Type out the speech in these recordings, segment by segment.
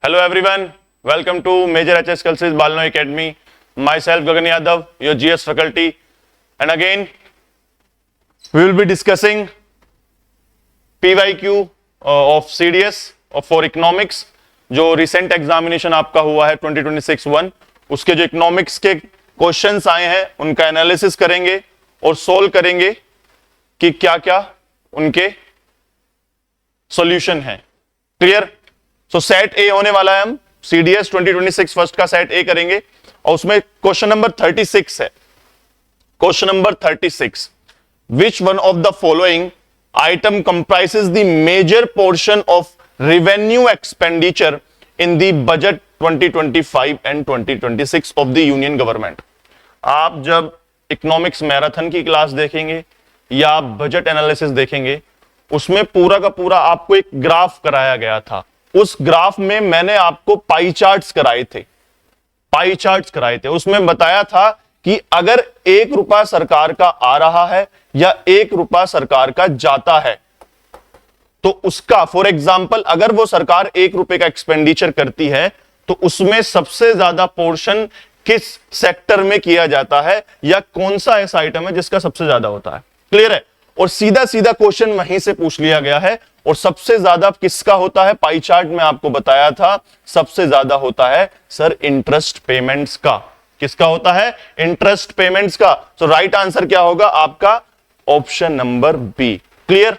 Hello everyone, welcome to Major HS Courses Balno Academy. Myself Gagan Yadav, your GS faculty, and again we will be discussing PYQ of CDS for economics. जो recent examination आपका हुआ है 2026-1, उसके जो economics के questions आए हैं उनका एनालिसिस करेंगे और सोल्व करेंगे कि क्या क्या उनके सॉल्यूशन है। क्लियर? सो सेट ए होने वाला है, हम CDS 2026 फर्स्ट का सेट ए करेंगे और उसमें क्वेश्चन नंबर 36 है। Question number 36, which one of the following item comprises the major portion of revenue expenditure in the budget 2025 and 2026 of the union government। आप जब इकोनॉमिक्स मैराथन की class देखेंगे या आप बजट एनालिसिस देखेंगे, उसमें पूरा का पूरा आपको एक ग्राफ कराया गया था। उस ग्राफ में मैंने आपको पाई चार्ट्स कराए थे। उसमें बताया था कि अगर 1 रुपया सरकार का आ रहा है या 1 रुपया सरकार का जाता है, तो उसका फॉर एग्जाम्पल अगर वो सरकार 1 रुपए का एक्सपेंडिचर करती है तो उसमें सबसे ज्यादा पोर्शन किस सेक्टर में किया जाता है या कौन सा ऐसा आइटम है जिसका सबसे ज्यादा होता है। क्लियर है? और सीधा सीधा क्वेश्चन वहीं से पूछ लिया गया है। और सबसे ज्यादा किसका होता है? पाई चार्ट में आपको बताया था सबसे ज्यादा होता है सर इंटरेस्ट पेमेंट्स का। किसका होता है? इंटरेस्ट पेमेंट्स का। तो राइट आंसर क्या होगा आपका? Option number B. क्लियर?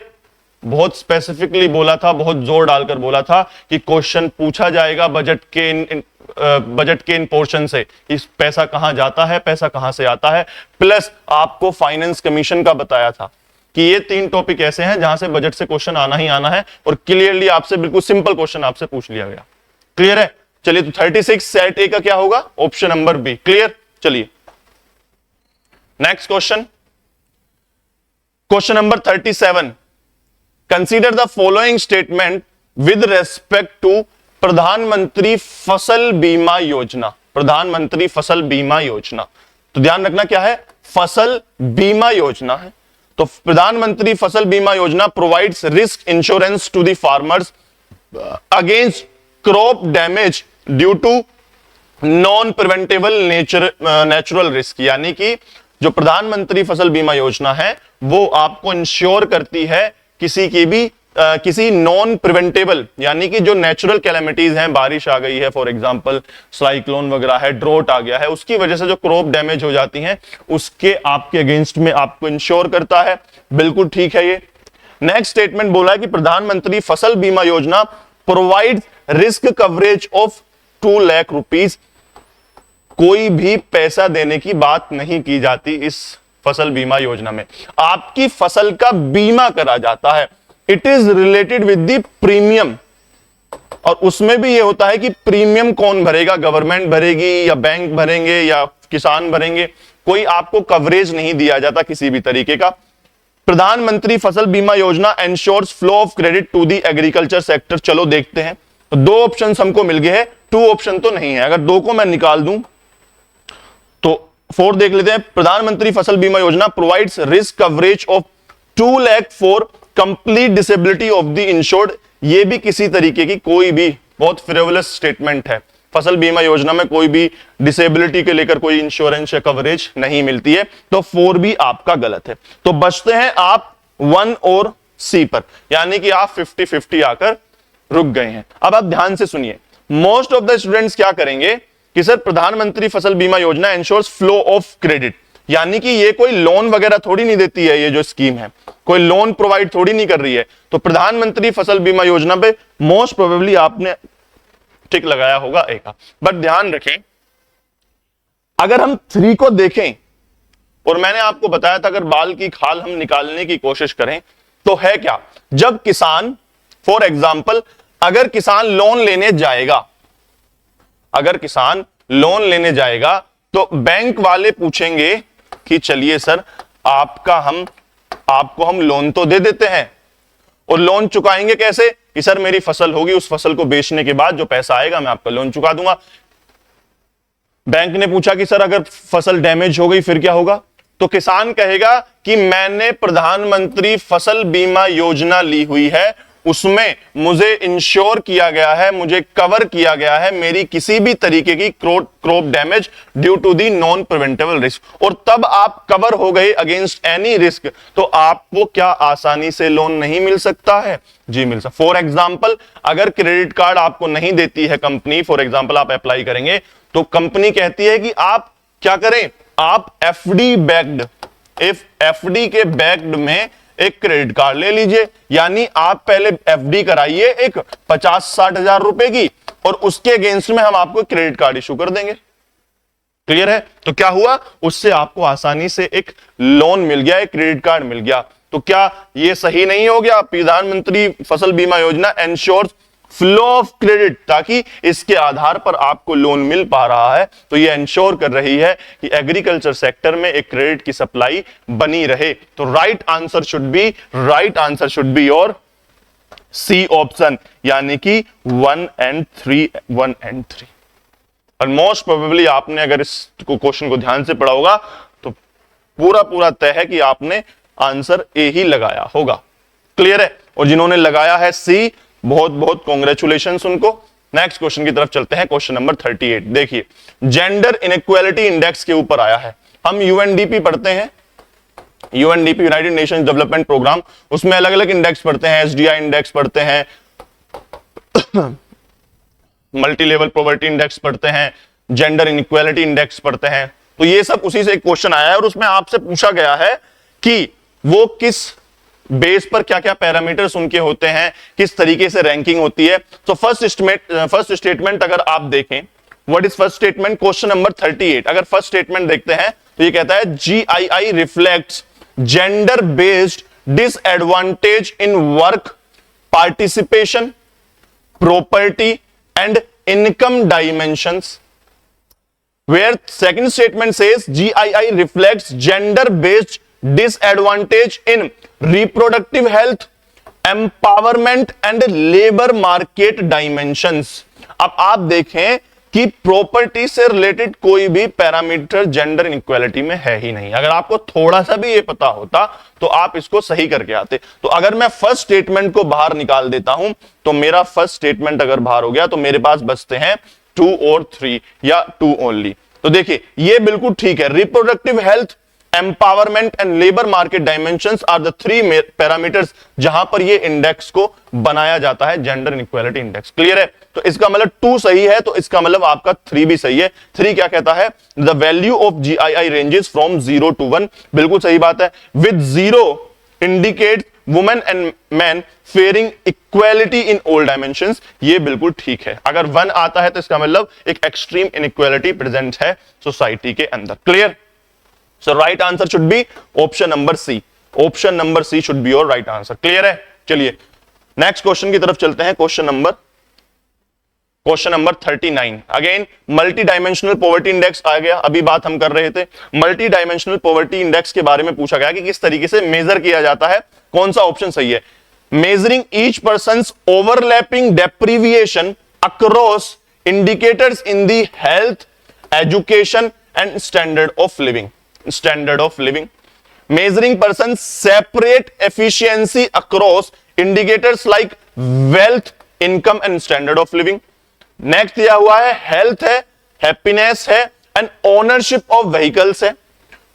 बहुत स्पेसिफिकली बोला था, बहुत जोर डालकर बोला था कि क्वेश्चन पूछा जाएगा बजट के इन पोर्शन से, इस पैसा कहां जाता है, पैसा कहां से आता है। प्लस आपको फाइनेंस कमीशन का बताया था कि ये 3 टॉपिक ऐसे हैं जहां से बजट से क्वेश्चन आना ही आना है और क्लियरली आपसे बिल्कुल सिंपल क्वेश्चन आपसे पूछ लिया गया। क्लियर है? चलिए, तो 36 सेट ए का क्या होगा? Option number B. क्लियर? चलिए next question, question number 37। Consider the following statement with respect to प्रधानमंत्री फसल बीमा योजना। प्रधानमंत्री फसल बीमा योजना, तो ध्यान रखना क्या है? फसल बीमा योजना है। तो प्रधानमंत्री Fasal Bima Yojana provides risk insurance to the farmers against crop damage due to non preventable natural risk. यानी कि जो प्रधानमंत्री फसल बीमा योजना है वो आपको इंश्योर करती है किसी नॉन प्रिवेंटेबल, यानी कि जो नेचुरल कैलेमिटीज हैं, बारिश आ गई है फॉर एग्जांपल, साइक्लोन वगैरह है, ड्रोट आ गया है, उसकी वजह से जो क्रॉप डैमेज हो जाती हैं उसके आपके अगेंस्ट में आपको इंश्योर करता है। बिल्कुल ठीक है। ये नेक्स्ट स्टेटमेंट बोला है कि प्रधानमंत्री फसल बीमा योजना provide risk coverage of 2 lakh rupees. कोई भी पैसा देने की बात नहीं की जाती इस फसल बीमा योजना में, आपकी फसल का बीमा करा जाता है। It is related with the premium, और उसमें भी ये होता है कि प्रीमियम कौन भरेगा? गवर्नमेंट भरेगी या बैंक भरेंगे या किसान भरेंगे? कोई आपको कवरेज नहीं दिया जाता किसी भी तरीके का। प्रधानमंत्री Fasal Bima Yojana ensures flow of credit to the agriculture sector. चलो देखते हैं, तो 2 ऑप्शन हमको मिल गए हैं, 2 ऑप्शन तो नहीं है। अगर 2 को मैं निकाल दूं तो 4 देख लेते हैं। प्रधानमंत्री Fasal Bima Yojana provides risk coverage of 2 lakh for complete disability of the insured. ये भी किसी तरीके की कोई भी बहुत फ्रिवोलस स्टेटमेंट है। फसल बीमा योजना में कोई भी डिसेबिलिटी के लेकर कोई इंश्योरेंस या कवरेज नहीं मिलती है, तो 4 भी आपका गलत है। तो बचते हैं आप 1 और सी पर, यानी कि आप 50-50 आकर रुक गए हैं। अब आप ध्यान से सुनिए, मोस्ट ऑफ द स्टूडेंट्स क्या करेंगे कि सर प्रधानमंत्री Fasal Bima Yojana ensures flow of credit, यानी कि ये कोई लोन वगैरह थोड़ी नहीं देती है, ये जो स्कीम है कोई लोन प्रोवाइड थोड़ी नहीं कर रही है। तो प्रधानमंत्री फसल बीमा योजना पे मोस्ट प्रोबेबली आपने टिक लगाया होगा ए का। बट ध्यान रखें, अगर हम 3 को देखें, और मैंने आपको बताया था अगर बाल की खाल हम निकालने की कोशिश करें तो है क्या? जब किसान फॉर एग्जाम्पल अगर किसान लोन लेने जाएगा तो बैंक वाले पूछेंगे कि चलिए सर आपको हम लोन तो दे देते हैं, और लोन चुकाएंगे कैसे? कि सर मेरी फसल होगी, उस फसल को बेचने के बाद जो पैसा आएगा मैं आपका लोन चुका दूंगा। बैंक ने पूछा कि सर अगर फसल डैमेज हो गई फिर क्या होगा? तो किसान कहेगा कि मैंने प्रधानमंत्री फसल बीमा योजना ली हुई है, उसमें मुझे इंश्योर किया गया है, मुझे कवर किया गया है मेरी किसी भी तरीके की crop damage due to the non preventable risk, और तब आप कवर हो गए अगेंस्ट एनी रिस्क, तो आपको क्या आसानी से लोन नहीं मिल सकता है? जी मिल सकता। फॉर एग्जाम्पल, अगर क्रेडिट कार्ड आपको नहीं देती है कंपनी, फॉर एग्जाम्पल आप अप्लाई करेंगे तो कंपनी कहती है कि आप क्या करें, आप एफडी बैक्ड, इफ एफडी के बैक्ड में एक क्रेडिट कार्ड ले लीजिए, यानी आप पहले एफडी कराइए एक 50-60 हजार रुपए की, और उसके अगेंस्ट में हम आपको क्रेडिट कार्ड इशू कर देंगे। क्लियर है? तो क्या हुआ, उससे आपको आसानी से एक लोन मिल गया, एक क्रेडिट कार्ड मिल गया। तो क्या ये सही नहीं हो गया? प्रधानमंत्री Fasal Bima Yojana ensures flow of credit, ताकि इसके आधार पर आपको लोन मिल पा रहा है, तो ये इंश्योर कर रही है कि एग्रीकल्चर सेक्टर में एक क्रेडिट की सप्लाई बनी रहे। तो right answer should be your C option, यानी कि 1 and 3। और मोस्ट प्रोबेबली आपने अगर इस क्वेश्चन को ध्यान से पढ़ा होगा तो पूरा तय है कि आपने आंसर ए ही लगाया होगा। क्लियर है? और जिन्होंने लगाया है सी, बहुत बहुत कॉन्ग्रेचुलेशंस उनको। नेक्स्ट क्वेश्चन की तरफ चलते हैं, क्वेश्चन नंबर 38। देखिए, जेंडर इनइक्वालिटी इंडेक्स के ऊपर आया है। हम यूएनडीपी पढ़ते हैं, UNDP United Nations Development Programme, उसमें अलग अलग इंडेक्स पढ़ते हैं, एसडीआई इंडेक्स पढ़ते हैं, मल्टी लेवल पॉवर्टी इंडेक्स पढ़ते हैं, जेंडर इनइक्वालिटी इंडेक्स पढ़ते हैं। तो ये सब उसी से एक क्वेश्चन आया है, और उसमें आपसे पूछा गया है कि वो किस बेस पर क्या क्या पैरामीटर्स उनके होते हैं, किस तरीके से रैंकिंग होती है। तो फर्स्ट स्टेटमेंट अगर आप देखें, what is first statement, question number 38, अगर फर्स्ट स्टेटमेंट देखते हैं तो ये कहता है GII reflects gender based disadvantage in work participation, property and income dimensions, where second statement says GII reflects gender based disadvantage in reproductive health, empowerment and labor market dimensions। अब आप देखें कि प्रॉपर्टी से रिलेटेड कोई भी parameter gender inequality में है ही नहीं। अगर आपको थोड़ा सा भी ये पता होता तो आप इसको सही करके आते। तो अगर मैं फर्स्ट स्टेटमेंट को बाहर निकाल देता हूं, तो मेरा फर्स्ट स्टेटमेंट अगर बाहर हो गया तो मेरे पास बचते हैं 2 और 3 या 2 ओनली। तो देखिए, ये बिल्कुल ठीक है। Reproductive health, empowerment and labour market dimensions are the 3 parameters जहां पर ये इंडेक्स को बनाया जाता है, जेंडर इनइक्वालिटी इंडेक्स। क्लियर है? तो इसका मतलब 2 सही है, तो इसका मतलब आपका 3 भी सही है। 3 क्या कहता है, the value of GII ranges from 0 to 1, बिल्कुल सही बात है। With 0 indicate women and man faring equality in all dimensions, ये बिल्कुल ठीक है। अगर 1 आता है तो इसका मतलब एक एक्सट्रीम इनइक्वालिटी प्रेजेंट है सोसाइटी के अंदर। Clear? So right answer should be option number C. Option number C should be your right answer. Clear है? चलिए नेक्स्ट क्वेश्चन की तरफ चलते हैं, question number 39। Again multidimensional poverty index आ गया। अभी बात हम कर रहे थे मल्टी डायमेंशनल पॉवर्टी इंडेक्स के बारे में, पूछा गया कि किस तरीके से मेजर किया जाता है, कौन सा ऑप्शन सही है। Measuring each person's overlapping deprivation across indicators in the health, education and standard of living. Measuring persons separate efficiency across indicators like wealth, income and standard of living। Next दिया हुआ है हेल्थ है, happiness है and ownership of vehicles है।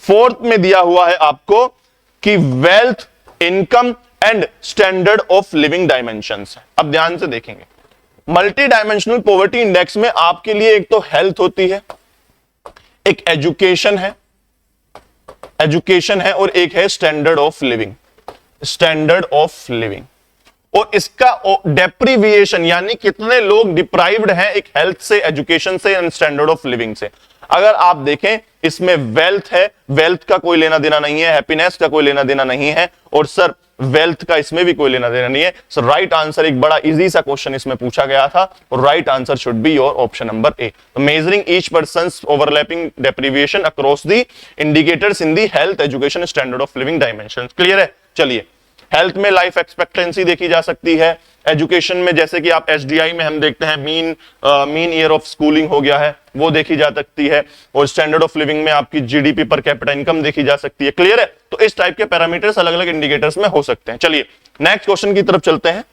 Fourth में दिया हुआ है आपको कि wealth, income and standard of living dimensions है। अब ध्यान से देखेंगे, मल्टी डायमेंशनल पॉवर्टी इंडेक्स में आपके लिए एक तो हेल्थ होती है, एक एजुकेशन है और एक है स्टैंडर्ड ऑफ लिविंग। और इसका डेप्रीविएशन यानी कितने लोग डिप्राइव्ड हैं एक हेल्थ से, एजुकेशन से एंड स्टैंडर्ड ऑफ लिविंग से। अगर आप देखें इसमें वेल्थ है, वेल्थ का कोई लेना देना नहीं है, हैप्पीनेस का कोई लेना देना नहीं है, और सर वेल्थ का इसमें भी कोई लेना देना नहीं है। सो राइट आंसर, एक बड़ा इजी सा क्वेश्चन इसमें पूछा गया था, और right answer should be your option number A. Measuring each person's overlapping deprivation across the indicators in the health, education, standard of living dimensions. Clear है? चलिए, हेल्थ में लाइफ एक्सपेक्टेंसी देखी जा सकती है, एजुकेशन में जैसे कि आप एसडीआई में हम देखते हैं मीन ईयर ऑफ स्कूलिंग हो गया है, वो देखी जा सकती है, और स्टैंडर्ड ऑफ लिविंग में आपकी जीडीपी पर कैपिटा इनकम देखी जा सकती है। क्लियर है? तो इस टाइप के पैरामीटर्स अलग अलग इंडिकेटर्स में हो सकते हैं। चलिए नेक्स्ट क्वेश्चन की तरफ चलते हैं।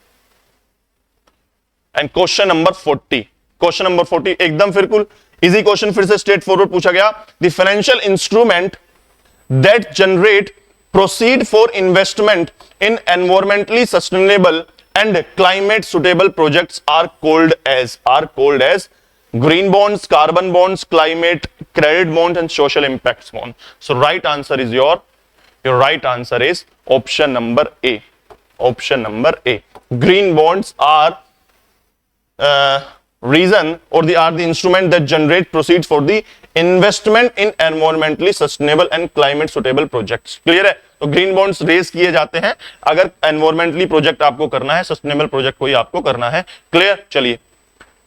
And question number 40, question number 40 एकदम बिल्कुल इजी क्वेश्चन, फिर से स्ट्रेट फॉरवर्ड पूछा गया। The financial instrument that generate proceed for investment in environmentally sustainable and climate suitable projects are called as green bonds, carbon bonds, climate credit bonds and social impacts bond. So right answer is your right answer is option number A. Option number A. Green bonds are reason or are the instrument that generate proceeds for the investment in environmentally sustainable and climate suitable projects. Clear है? तो green bonds raise किए जाते हैं अगर environmentally project आपको करना है, sustainable project कोई आपको करना है। Clear? चलिए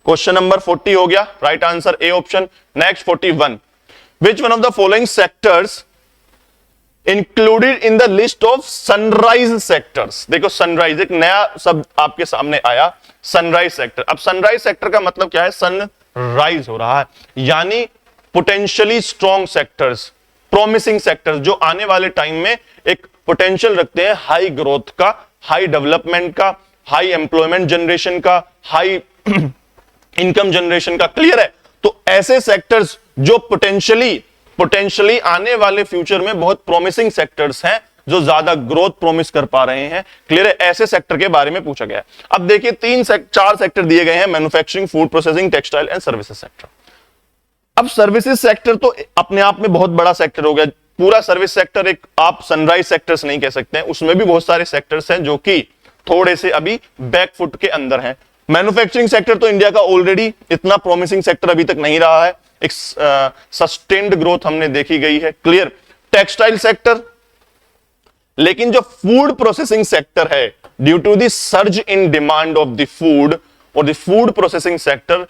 क्वेश्चन नंबर 40 हो गया, right answer A option. Next 41, which one of the following sectors included in the list of sunrise sectors. देखो सनराइज एक नया शब्द आपके सामने आया, सनराइज सेक्टर। अब सनराइज सेक्टर का मतलब क्या है? सनराइज हो रहा है, यानी potentially strong sectors, promising sectors जो आने वाले टाइम में एक पोटेंशियल रखते हैं हाई ग्रोथ का, हाई डेवलपमेंट का, हाई एम्प्लॉयमेंट जनरेशन का, हाई इनकम जनरेशन का। क्लियर है? तो ऐसे सेक्टर्स जो पोटेंशियली आने वाले फ्यूचर में बहुत प्रोमिसिंग सेक्टर्स हैं, जो ज्यादा ग्रोथ प्रोमिस कर पा रहे हैं। क्लियर है? ऐसे सेक्टर के बारे में पूछा गया। अब देखिए 4 सेक्टर दिए गए हैं, manufacturing, food processing, textile and services sector. अब सर्विसेज सेक्टर तो अपने आप में बहुत बड़ा सेक्टर हो गया। पूरा सर्विस सेक्टर एक आप सनराइज सेक्टर्स नहीं कह सकते हैं, उसमें भी बहुत सारे सेक्टर्स हैं जो कि थोड़े से अभी बैकफुट के अंदर हैं। मैन्युफैक्चरिंग सेक्टर तो इंडिया का ऑलरेडी इतना प्रॉमिसिंग सेक्टर अभी तक नहीं रहा है, एक सस्टेन्ड ग्रोथ हमने देखी गई है। क्लियर? टेक्सटाइल सेक्टर, लेकिन जो फूड प्रोसेसिंग सेक्टर है, due to the surge in demand of the food, और the food processing sector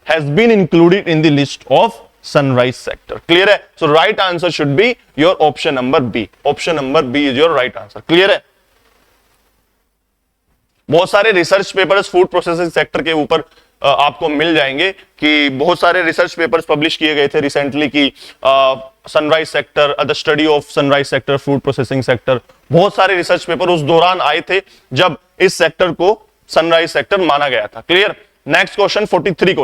has been included in the list of sunrise sector. Clear है? So right answer should be your option number B. Option number B is your right answer. Clear है? बहुत सारे research papers food processing sector के ऊपर आपको मिल जाएंगे कि बहुत सारे रिसर्च पेपर्स पब्लिश किए गए थे रिसेंटली कि sunrise sector, the study of sunrise sector, food processing sector, बहुत सारे रिसर्च पेपर उस दौरान आए थे जब इस सेक्टर को सनराइज सेक्टर माना गया था। क्लियर? नेक्स्ट क्वेश्चन 43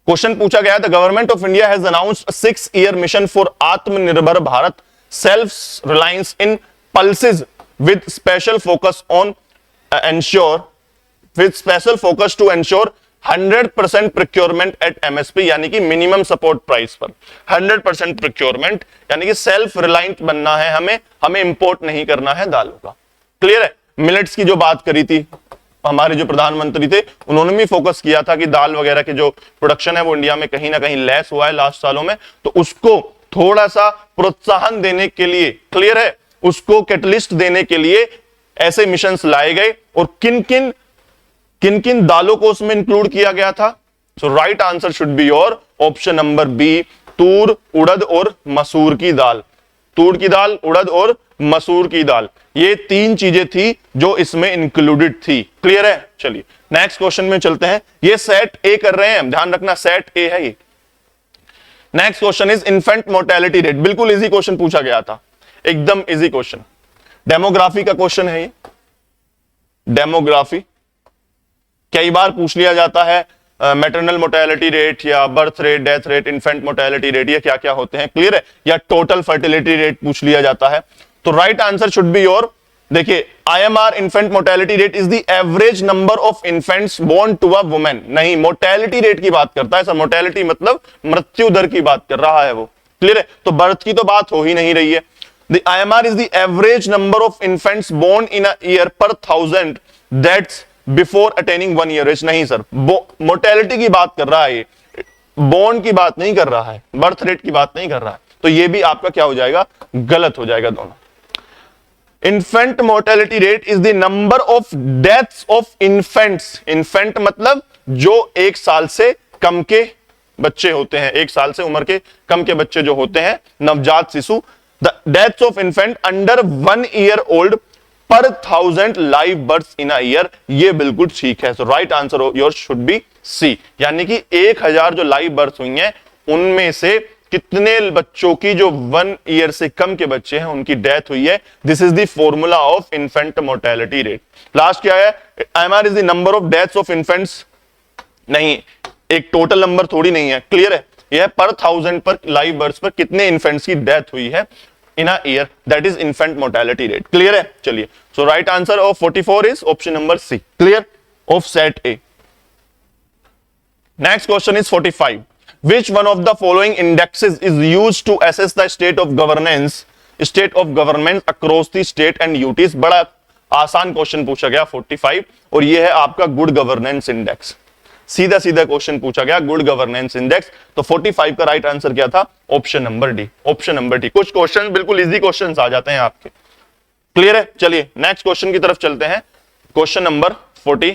क्वेश्चन पूछा गया, the government of India has announced 6-year mission for Atmanirbhar Bharat self reliance in pulses with special focus on with special focus to ensure 100% procurement at MSP, यानी कि minimum support price पर 100% procurement, यानी कि self reliant बनना है हमें import नहीं करना है दालों का। क्लियर है? मिलेट्स की जो बात करी थी हमारे जो प्रधानमंत्री थे, उन्होंने भी फोकस किया था कि दाल वगैरह के जो प्रोडक्शन है वो इंडिया में कहीं ना कहीं लेस हुआ है लास्ट सालों में, तो उसको थोड़ा सा प्रोत्साहन देने के लिए, क्लियर है, उसको कैटलिस्ट देने के लिए ऐसे मिशंस लाए गए। और किन किन दालों को उसमें इंक्लूड किया गया था? So right answer should be your option number B, तूर, उड़द और मसूर की दाल। तूर की दाल, उड़द और मसूर की दाल, ये 3 चीजें थी जो इसमें इंक्लूडेड थी। क्लियर है? चलिए नेक्स्ट क्वेश्चन में चलते हैं। ये सेट ए कर रहे हैं, ध्यान रखना सेट ए है ये। Next question is infant mortality rate. बिल्कुल इजी क्वेश्चन पूछा गया था, एकदम इजी क्वेश्चन। डेमोग्राफी का क्वेश्चन है ये। डेमोग्राफी कई बार पूछ लिया जाता है, मैटरनल मोर्टेलिटी रेट या birth rate, death rate, infant mortality rate, ये क्या क्या होते हैं? क्लियर है? या टोटल फर्टिलिटी रेट पूछ लिया जाता है। तो right answer should be your, देखिए IMR infant mortality rate is the average number of infants born to a women. नहीं, मोर्टेलिटी रेट की बात करता है सर, मोर्टेलिटी मतलब मृत्यु दर की बात कर रहा है वो। क्लियर है? तो बर्थ की तो बात हो ही नहीं रही है। The IMR is the average number of infants born in a year per 1000 that's before attaining 1 year age। नहीं सर, मोर्टेलिटी की बात कर रहा है ये, बोर्न की बात नहीं कर रहा है, बर्थ रेट की बात नहीं कर रहा है। तो ये भी आपका क्या हो जाएगा? गलत हो जाएगा दोनों। Infant mortality rate is the number of deaths of infants. Infant मतलब जो 1 साल से कम के बच्चे होते हैं, 1 साल से उम्र के कम के बच्चे जो होते हैं, नवजात शिशु। The deaths of infant under 1 year old per 1000 live births in a year, ये बिल्कुल ठीक है। So right answer yours should be C, यानी कि 1000 जो लाइव बर्थ हुई हैं उनमें से कितने बच्चों की जो 1 ईयर से कम के बच्चे हैं उनकी डेथ हुई है। This is the formula of infant mortality rate. Last क्या है? MR is the number of deaths of infants, नहीं, एक टोटल नंबर थोड़ी नहीं है, क्लियर है, यह पर 1000 पर लाइव बर्थ पर कितने इन्फेंट्स की डेथ हुई है in a year, that is infant mortality rate, clear है। चलिए, so right answer of 44 is option number C, clear, of set A. Next question is 45, which one of the following indexes is used to assess the state of governance across the state and UTs। बड़ा आसान question पूछा गया 45, और ये है आपका good governance index, सीधा सीधा क्वेश्चन पूछा गया, गुड गवर्नेंस इंडेक्स। तो 45 का राइट आंसर क्या था, option number D, option number D. कुछ क्वेश्चन बिल्कुल इजी क्वेश्चंस आ जाते हैं आपके, क्लियर है। चलिए नेक्स्ट क्वेश्चन की तरफ चलते हैं, क्वेश्चन नंबर 40,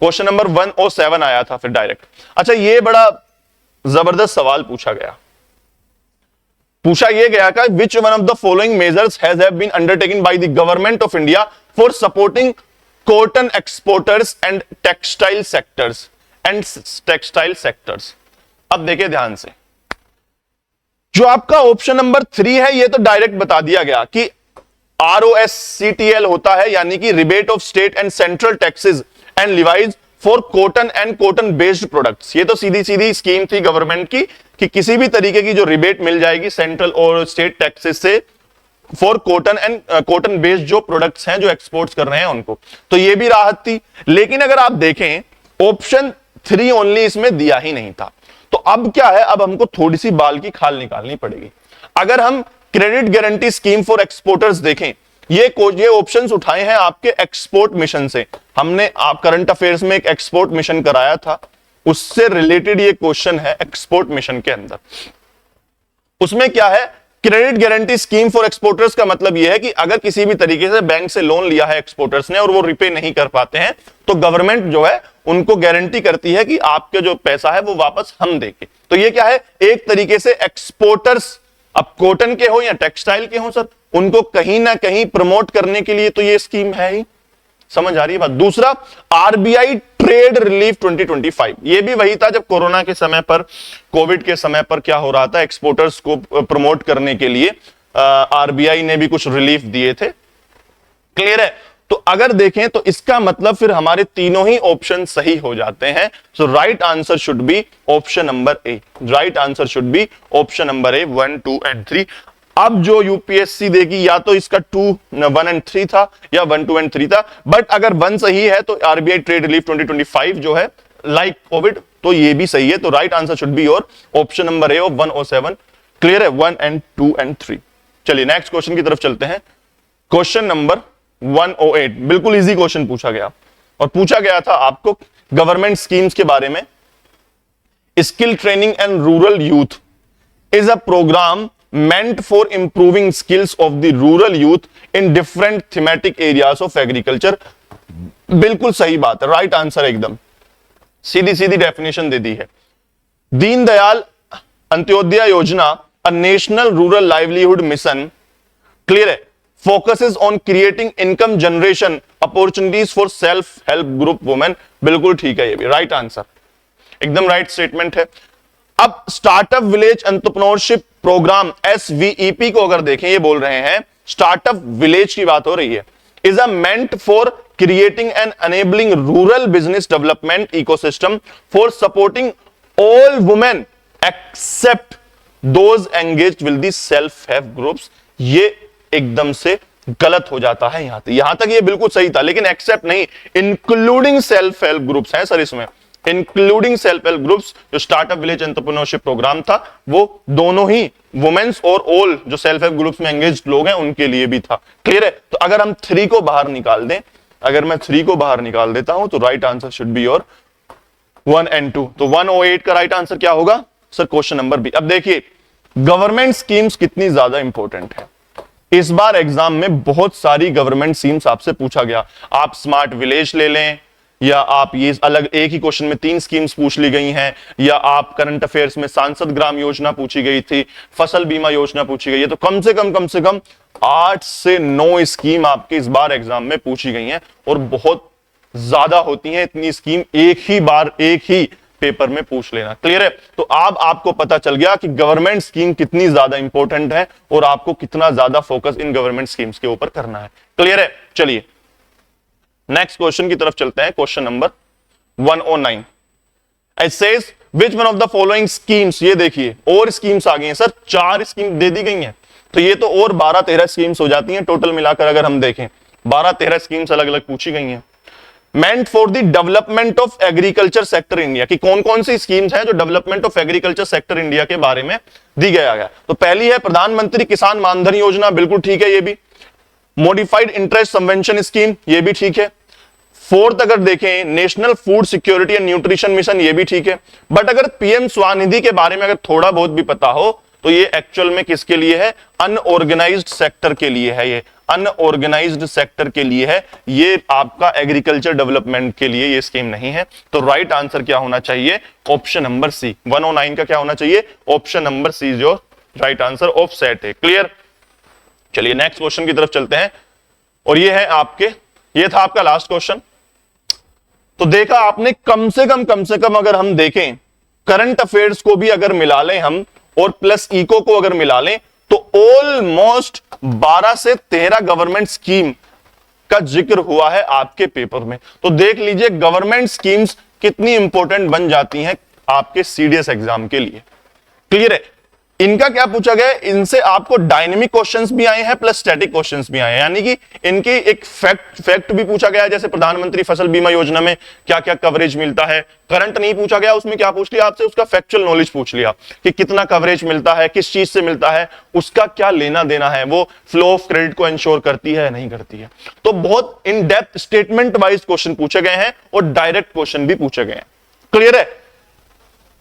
क्वेश्चन नंबर 107 आया था फिर डायरेक्ट। अच्छा, ये बड़ा जबरदस्त सवाल पूछा गया, पूछा यह गया का which one of the following measures has been undertaken by the government of India for supporting cotton exporters and textile sectors. अब देखिए ध्यान से, जो आपका ऑप्शन नंबर 3 है, यह तो डायरेक्ट बता दिया गया कि ROSCTL होता है, यानी कि rebate of state and central taxes and levies for cotton and cotton based products. ये तो सीधी सीधी स्कीम थी गवर्नमेंट की कि किसी भी तरीके की जो रिबेट मिल जाएगी सेंट्रल और स्टेट टैक्सेस से for cotton and cotton based जो प्रोडक्ट्स हैं जो एक्सपोर्ट्स कर रहे हैं उनको, तो ये भी राहत थी। लेकिन अगर आप देखें ऑप्शन 3 ओनली इसमें दिया ही नहीं था, तो अब क्या है, अब हमको थोड़ी सी बाल की खाल निकालनी पड़ेगी। अगर हम credit guarantee scheme for exporters देखें, ये ऑप्शंस उठाए हैं आपके एक्सपोर्ट मिशन से। हमने आप करंट अफेयर्स में एक एक्सपोर्ट मिशन कराया था, उससे रिलेटेड ये क्वेश्चन है एक्सपोर्ट मिशन के अंदर। उसमें क्या है, credit guarantee scheme for exporters का मतलब यह है कि अगर किसी भी तरीके से बैंक से लोन लिया है एक्सपोर्टर्स ने और वो रिपे नहीं कर पाते हैं, तो गवर्नमेंट जो है उनको गारंटी करती है कि आपके जो पैसा है वो वापस हम देंगे। तो ये क्या है, एक तरीके से एक्सपोर्टर्स, अब कॉटन के हो या टेक्सटाइल के हो सर, उनको कहीं ना कहीं प्रमोट करने के लिए तो ये स्कीम है ही, समझ आ रही है बात। दूसरा, आरबीआई ट्रेड रिलीफ 2025, ये भी वही था जब कोरोना के समय पर, कोविड के समय पर क्या हो रहा था, एक्सपोर्टर्स को प्रमोट करने के लिए आरबीआई ने भी कुछ रिलीफ दिए थे, क्लियर है। तो अगर देखें तो इसका मतलब फिर हमारे तीनों ही ऑप्शन सही हो जाते हैं। So right answer should be option number A, right answer should be option number A, 1, 2 and 3। अब जो यूपीएससी देगी या तो इसका 1 एंड 3 था या 1, 2 एंड 3 था, बट अगर 1 सही है तो आरबीआई ट्रेड रिलीफ 2025 जो है लाइक कोविड, तो ये भी सही है। तो right answer should be your option number A of 107, clear है, 1 एंड 2 एंड 3। चलिए नेक्स्ट क्वेश्चन की तरफ चलते हैं, क्वेश्चन नंबर 108, बिल्कुल इजी क्वेश्चन पूछा गया, और पूछा गया था आपको गवर्नमेंट स्कीम्स के बारे में। Skill training and rural youth is a programme meant for improving skills of the rural youth in different thematic areas of agriculture। बिल्कुल सही बात है, राइट आंसर, एकदम सीधी सीधी डेफिनेशन दे दी है। Deendayal Antyodaya Yojana, a national rural livelihood mission, clear है, focuses on creating income generation opportunities for self help group women. बिल्कुल ठीक है, ये भी राइट आंसर, एकदम राइट स्टेटमेंट है। अब startup village entrepreneurship programme SVEP को अगर देखें, ये बोल रहे हैं स्टार्टअप विलेज की बात हो रही है, is a meant for creating and enabling rural business development ecosystem for supporting all women except those engaged with the self help groups. ये एकदम से गलत हो जाता है, यहां तक ये बिल्कुल सही था, लेकिन एक्सेप्ट नहीं, इंक्लूडिंग सेल्फ हेल्प ग्रुप्स है सर इसमें, इंक्लूडिंग सेल्फ हेल्प ग्रुप्स। जो स्टार्टअप विलेज एंटरप्रेन्योरशिप प्रोग्राम था वो दोनों ही वुमेन्स और ऑल जो सेल्फ हेल्प ग्रुप्स में एंगेज्ड लोग हैं उनके लिए भी था, क्लियर है। तो अगर हम 3 को बाहर निकाल दें, अगर मैं 3 को बाहर निकाल देता हूं तो right answer should be your 1 and 2। तो 108 का राइट आंसर क्या होगा सर, क्वेश्चन नंबर बी। अब देखिए गवर्नमेंट स्कीम्स कितनी ज्यादा इंपॉर्टेंट है, इस बार एग्जाम में बहुत सारी गवर्नमेंट स्कीम्स आपसे पूछा गया। आप स्मार्ट विलेज ले लें, या आप ये अलग एक ही क्वेश्चन में 3 स्कीम्स पूछ ली गई हैं, या आप करंट अफेयर्स में सांसद ग्राम योजना पूछी गई थी, फसल बीमा योजना पूछी गई है, तो कम से कम 8 से 9 स्कीम आपके इस बार एग्जाम में पूछी गई हैं, और बहुत ज्यादा होती हैं इतनी स्कीम एक ही बार एक ही पेपर में पूछ लेना, क्लियर है। तो अब आपको पता चल गया कि गवर्नमेंट स्कीम कितनी ज्यादा इंपॉर्टेंट है और आपको कितना ज्यादा फोकस इन गवर्नमेंट स्कीम्स के ऊपर करना है, क्लियर है। चलिए नेक्स्ट क्वेश्चन की तरफ चलते हैं, question number 109। It says which one of the following schemes, ये देखिए और स्कीम्स आ गई हैं सर, 4 स्कीम दे दी गई हैं, तो ये तो और 12-13 स्कीम्स हो जाती हैं टोटल मिलाकर अगर हम देखें, 12-13 स्कीम्स अलग अलग पूछी गई हैं। Meant for the development of agriculture sector India, की कौन कौन सी स्कीम्स हैं जो development of agriculture sector India के बारे में दी गया। तो पहली है प्रधानमंत्री किसान मानधन योजना, बिल्कुल ठीक है ये भी। मॉडिफाइड इंटरेस्ट सबवेंशन स्कीम, ये भी ठीक है। फोर्थ अगर देखें national food security and nutrition mission, ये भी ठीक है। बट अगर पीएम स्वनिधि के बारे में अगर थोड़ा बहुत भी पता हो तो ये एक्चुअल में किसके लिए है, अनऑर्गेनाइज्ड सेक्टर के लिए है, ये अनऑर्गेनाइज्ड सेक्टर के लिए है, ये आपका एग्रीकल्चर डेवलपमेंट के लिए ये स्कीम नहीं है। तो राइट आंसर क्या होना चाहिए, ऑप्शन नंबर सी। 109 का क्या होना चाहिए, ऑप्शन नंबर सी जो राइट आंसर ऑफ सेट है। क्लियर, चलिए नेक्स्ट क्वेश्चन की तरफ चलते हैं, और ये है आपके, ये था आपका लास्ट क्वेश्चन। तो देखा आपने कम से कम अगर हम देखें करंट अफेयर्स को भी अगर मिला लें हम और प्लस इको को अगर मिला लें तो ऑलमोस्ट 12 से 13 गवर्नमेंट स्कीम का जिक्र हुआ है आपके पेपर में। तो देख लीजिए गवर्नमेंट स्कीम्स कितनी इंपॉर्टेंट बन जाती हैं आपके सीडीएस एग्जाम के लिए। क्लियर है, इनका क्या पूछा गया है, इनसे आपको डायनेमिक क्वेश्चंस भी आए हैं प्लस स्टैटिक क्वेश्चंस भी आए हैं, यानी कि इनकी एक फैक्ट भी पूछा गया है, जैसे प्रधानमंत्री फसल बीमा योजना में क्या क्या कवरेज मिलता है। करंट नहीं पूछा गया, उसमें क्या पूछ लिया आपसे, उसका फैक्चुअल नॉलेज पूछ लिया कि कितना कवरेज मिलता है, किस चीज से मिलता है, उसका क्या लेना देना है, वो फ्लो ऑफ क्रेडिट को इंश्योर करती है नहीं करती है। तो बहुत in depth statement wise question पूछे गए हैं और डायरेक्ट क्वेश्चन भी पूछे गए हैं। क्लियर है,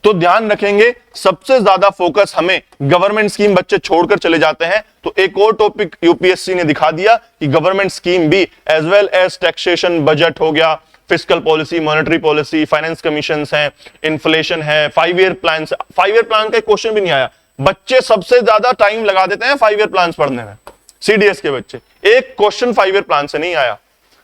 तो ध्यान रखेंगे सबसे ज्यादा फोकस हमें गवर्नमेंट स्कीम बच्चे छोड़कर चले जाते हैं। तो एक और टॉपिक यूपीएससी ने दिखा दिया कि गवर्नमेंट स्कीम भी as well as taxation, budget हो गया, fiscal policy, monetary policy, finance commission है, इन्फ्लेशन है, 5 ईयर प्लान। 5 ईयर प्लान का क्वेश्चन भी नहीं आया, बच्चे सबसे ज्यादा टाइम लगा देते हैं 5 ईयर प्लान पढ़ने में, सीडीएस के बच्चे। एक क्वेश्चन 5 ईयर प्लान से नहीं आया,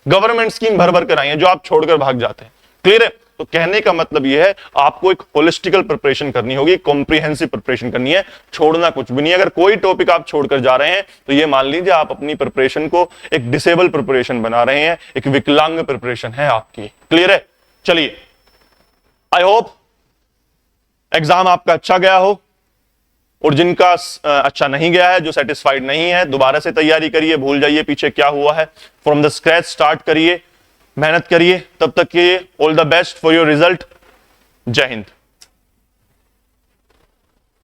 गवर्नमेंट स्कीम भर भर कर आई है जो आप छोड़कर भाग जाते हैं। क्लियर है, तो कहने का मतलब यह है आपको एक होलिस्टिकल प्रिपरेशन करनी होगी, कॉम्प्रिहेंसिव प्रिपरेशन करनी है, छोड़ना कुछ भी नहीं। अगर कोई टॉपिक आप छोड़कर जा रहे हैं तो ये मान लीजिए आप अपनी प्रिपरेशन को एक डिसेबल प्रिपरेशन बना रहे हैं, एक विकलांग प्रिपरेशन है आपकी। क्लियर है, चलिए आई होप एग्जाम आपका अच्छा गया हो, और जिनका अच्छा नहीं गया है, जो सेटिस्फाइड नहीं है, दोबारा से तैयारी करिए, भूल जाइए पीछे क्या हुआ है, फ्रॉम द स्क्रैच स्टार्ट करिए, मेहनत करिए। तब तक के all the best for your result. जय हिंद।